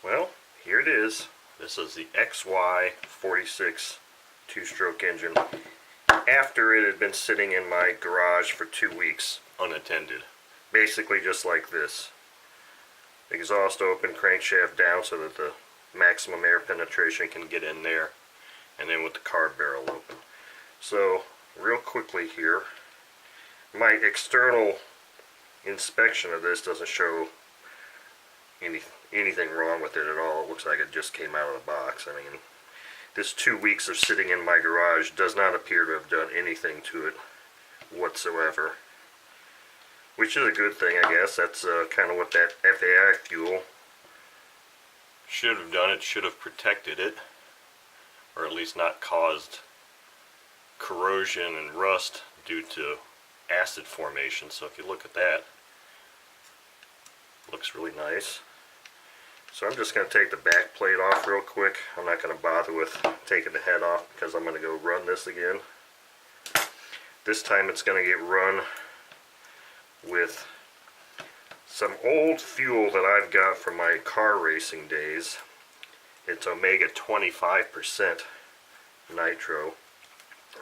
Well, here it is. This is the XY46 two-stroke engine after it had been sitting in my garage for 2 weeks unattended. Basically just like this. Exhaust open, crankshaft down so that the maximum air penetration can get in there, and then with the carb barrel open. So real quickly here, my external inspection of this doesn't show anything wrong with it at all. It looks like it just came out of the box. I mean, this 2 weeks of sitting in my garage does not appear to have done anything to it whatsoever, which is a good thing, I guess. That's kind of what that FAI fuel should have done. It should have protected it, or at least not caused corrosion and rust due to acid formation. So if you look at that, it looks really nice. So I'm just going to take the back plate off real quick. I'm not going to bother with taking the head off because I'm going to go run this again. This time it's going to get run with some old fuel that I've got from my car racing days. It's Omega 25% nitro.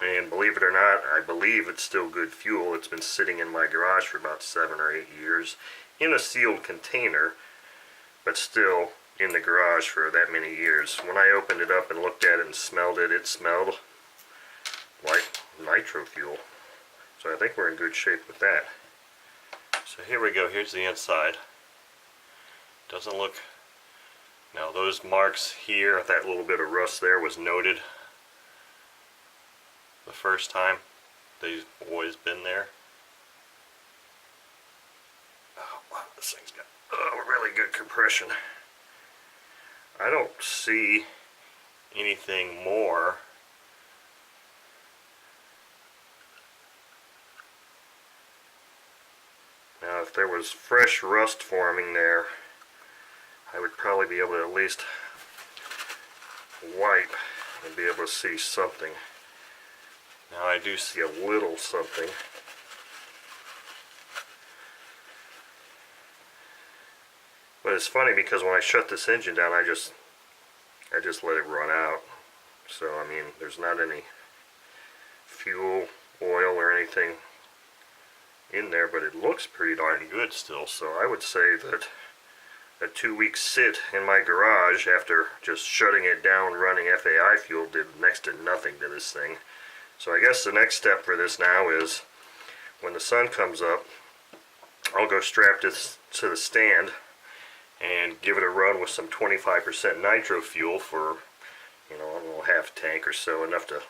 And believe it or not, I believe it's still good fuel. It's been sitting in my garage for about 7 or 8 years in a sealed container, but still in the garage for that many years. When I opened it up and looked at it and smelled it, it smelled like nitro fuel. So I think we're in good shape with that. So here we go. Here's the inside. Doesn't look... Now those marks here, that little bit of rust there was noted the first time. They've always been there. Oh wow, this thing's got really good compression. I don't see anything more. Now if there was fresh rust forming there, I would probably be able to at least wipe and be able to see something. Now I do see a little something. But it's funny because when I shut this engine down, I just let it run out. So I mean, there's not any fuel, oil, or anything in there, but it looks pretty darn good still. So I would say that a 2-week sit in my garage after just shutting it down, running FAI fuel, did next to nothing to this thing. So I guess the next step for this now is when the sun comes up, I'll go strap this to the stand and give it a run with some 25% nitro fuel for, you know, a little half tank or so, enough to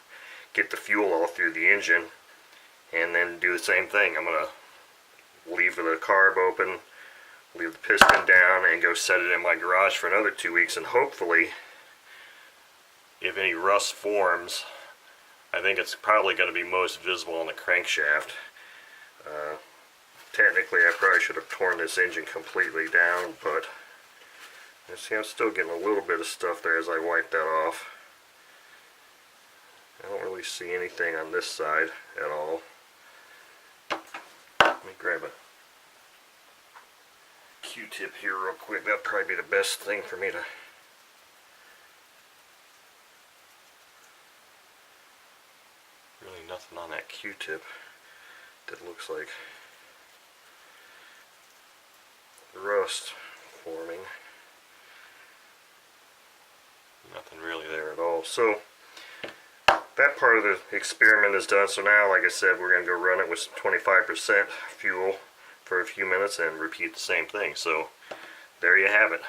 get the fuel all through the engine, and then do the same thing. I'm going to leave the carb open, leave the piston down, and go set it in my garage for another 2 weeks, and hopefully, if any rust forms, I think it's probably going to be most visible on the crankshaft. Technically, I probably should have torn this engine completely down, but you see, I'm still getting a little bit of stuff there as I wipe that off. I don't really see anything on this side at all. Let me grab a Q-tip here real quick. That'd probably be the best thing for me to... Really nothing on that Q-tip that looks like rust forming. Nothing really there at all. So that part of the experiment is done. So now, like I said, we're going to go run it with some 25% fuel for a few minutes and repeat the same thing. So there you have it.